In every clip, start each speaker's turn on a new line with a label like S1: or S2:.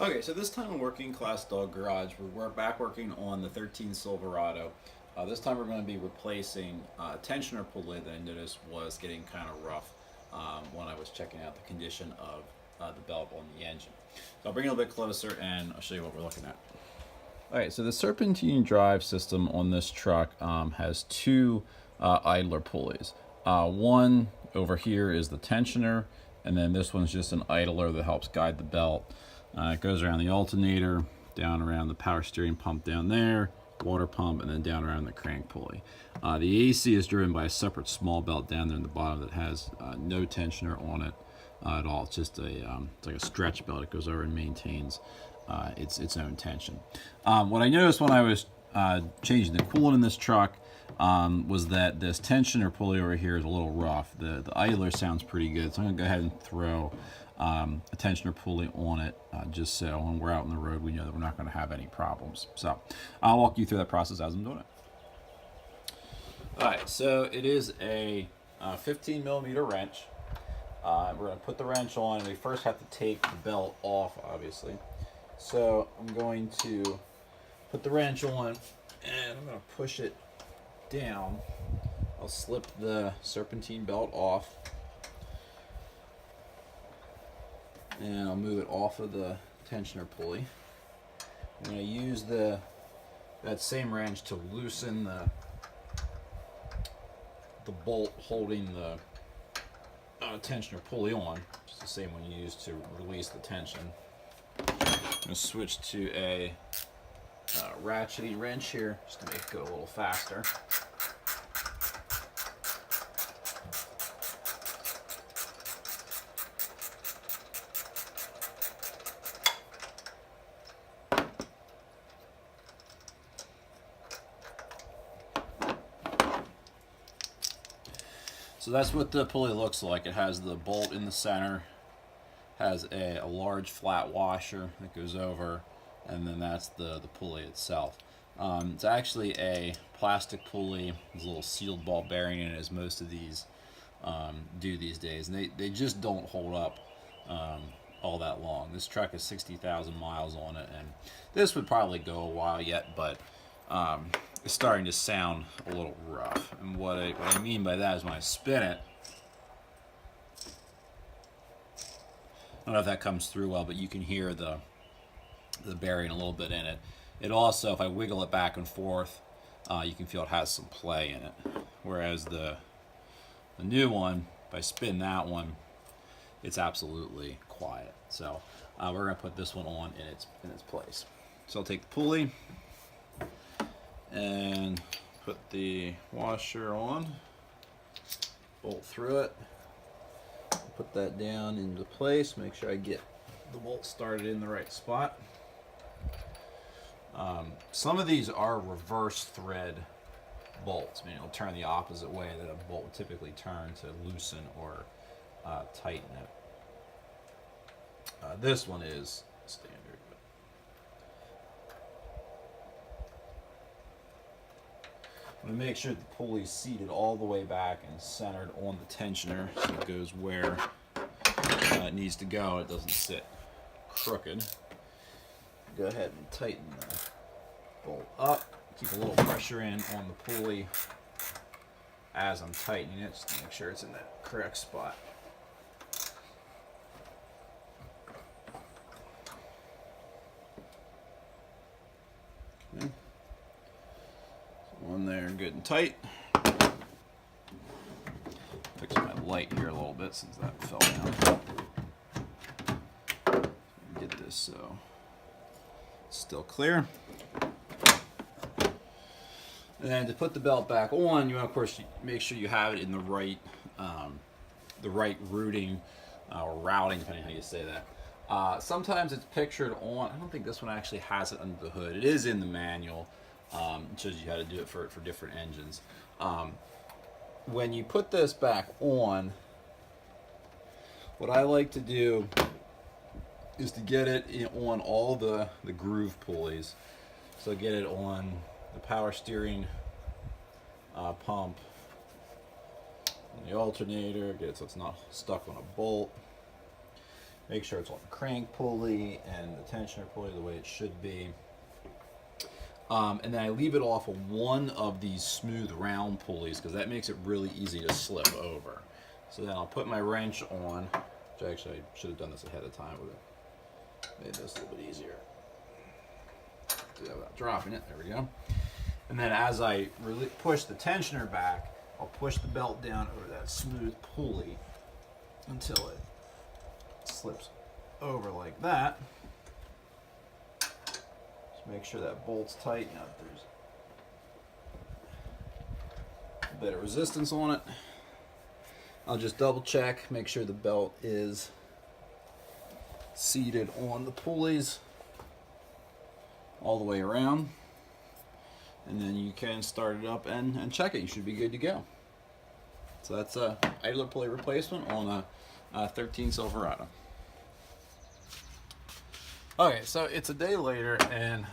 S1: Okay, so this time in Working Class Dog Garage, we're back working on the 13 Silverado. This time we're going to be replacing tensioner pulley that I noticed was getting kind of rough when I was checking out the condition of the belt on the engine. So I'll bring it a little bit closer and I'll show you what we're looking at. Alright, so the Serpentine drive system on this truck has two idler pulleys. One over here is the tensioner, and then this one's just an idler that helps guide the belt. It goes around the alternator, down around the power steering pump down there, water pump, and then down around the crank pulley. The AC is driven by a separate small belt down there in the bottom that has no tensioner on it at all. It's just it's like a stretch belt. It goes over and maintains its own tension. What I noticed when I was changing the coolant in this truck was that this tensioner pulley over here is a little rough. The idler sounds pretty good, so I'm going to go ahead and throw a tensioner pulley on it just so when we're out on the road we know that we're not going to have any problems. So I'll walk you through that process as I'm doing it. Alright, so it is a 15 millimeter wrench. We're going to put the wrench on, and we first have to take the belt off, obviously. So I'm going to put the wrench on, and I'm going to push it down. I'll slip the serpentine belt off, and I'll move it off of the tensioner pulley. I'm going to use that same wrench to loosen the bolt holding the tensioner pulley on, just the same one you use to release the tension. I'm going to switch to a ratchety wrench here just to make it go a little faster. So that's what the pulley looks like. It has the bolt in the center, has a large flat washer that goes over, and then that's the pulley itself. It's actually a plastic pulley. There's a little sealed ball bearing in it, as most of these do these days, and they just don't hold up all that long. This truck has 60,000 miles on it, and this would probably go a while yet, but it's starting to sound a little rough. And what I mean by that is when I spin it, I don't know if that comes through well, but you can hear the bearing a little bit in it. It also, if I wiggle it back and forth, you can feel it has some play in it. Whereas the new one, if I spin that one, it's absolutely quiet. So we're going to put this one on in its place. So I'll take the pulley and put the washer on, bolt through it, put that down into place, make sure I get the bolt started in the right spot. Some of these are reverse thread bolts, meaning it'll turn the opposite way that a bolt would typically turn to loosen or tighten it. This one is standard. I'm going to make sure the pulley's seated all the way back and centered on the tensioner so it goes where it needs to go. It doesn't sit crooked. Go ahead and tighten the bolt up. Keep a little pressure in on the pulley as I'm tightening it, just to make sure it's in that correct spot. Okay. One there, good and tight. Fix my light here a little bit since that fell down. Get this so it's still clear. And then to put the belt back on, you want to, of course, make sure you have it in the right routing or routing, depending on how you say that. Sometimes it's pictured on. I don't think this one actually has it under the hood. It is in the manual. It shows you how to do it for different engines. When you put this back on, what I like to do is to get it on all the groove pulleys. So get it on the power steering pump, on the alternator, get it so it's not stuck on a bolt. Make sure it's on the crank pulley and the tensioner pulley the way it should be. And then I leave it off of one of these smooth round pulleys because that makes it really easy to slip over. So then I'll put my wrench on, which actually I should have done this ahead of time, would have made this a little bit easier. Do that without dropping it, there we go. And then as I really push the tensioner back, I'll push the belt down over that smooth pulley until it slips over like that. Just make sure that bolt's tight. Now there's a bit of resistance on it. I'll just double check, make sure the belt is seated on the pulleys all the way around. And then you can start it up and check it. You should be good to go. So that's a idler pulley replacement on a 13 Silverado. Okay, so it's a day later, and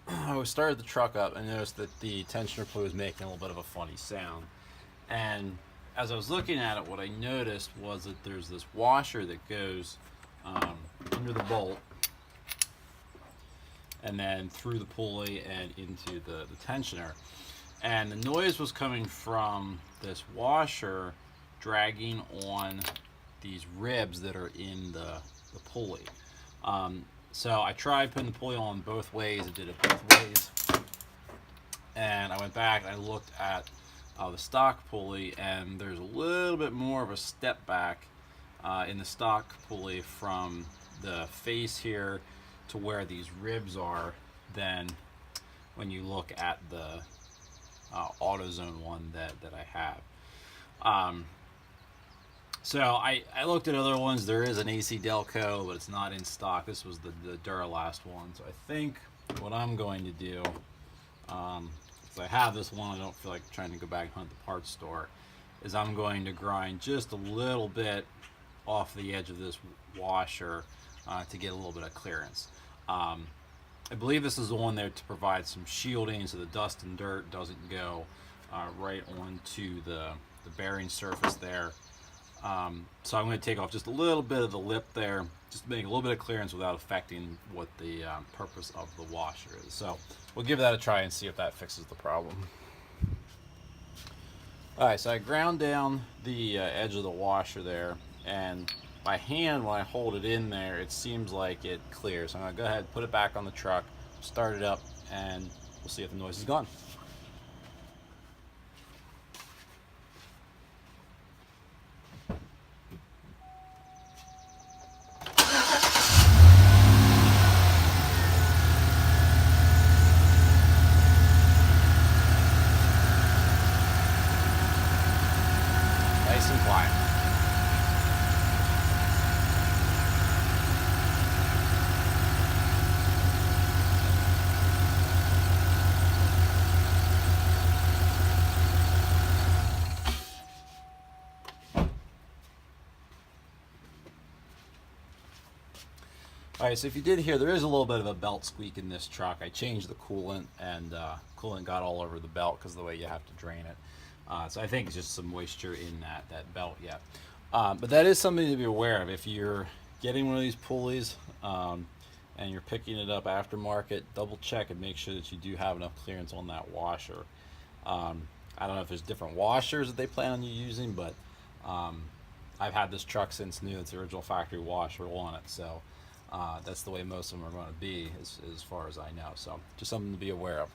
S1: I started the truck up and noticed that the tensioner pulley was making a little bit of a funny sound. And as I was looking at it, what I noticed was that there's this washer that goes under the bolt and then through the pulley and into the tensioner. And the noise was coming from this washer dragging on these ribs that are in the pulley. So I tried putting the pulley on both ways. I did it both ways. And I went back and I looked at the stock pulley, and there's a little bit more of a step back in the stock pulley from the face here to where these ribs are than when you look at the AutoZone one that I have. So I looked at other ones. There is an AC Delco, but it's not in stock. This was the Duralast one. So I think what I'm going to do, because I have this one, I don't feel like trying to go back and hunt the parts store, is I'm going to grind just a little bit off the edge of this washer to get a little bit of clearance. I believe this is the one there to provide some shielding so the dust and dirt doesn't go right onto the bearing surface there. So I'm going to take off just a little bit of the lip there, just to make a little bit of clearance without affecting what the purpose of the washer is. So we'll give that a try and see if that fixes the problem. Alright, so I ground down the edge of the washer there, and by hand, when I hold it in there, it seems like it clears. So I'm going to go ahead and put it back on the truck, start it up, and we'll see if the noise is gone. Nice and quiet. Alright, so if you did hear, there is a little bit of a belt squeak in this truck. I changed the coolant, and coolant got all over the belt because of the way you have to drain it. So I think it's just some moisture in that belt yet. But that is something to be aware of. If you're getting one of these pulleys and you're picking it up aftermarket, double check and make sure that you do have enough clearance on that washer. I don't know if there's different washers that they plan on you using, but I've had this truck since new. It's the original factory washer on it, so that's the way most of them are going to be as far as I know. So just something to be aware of.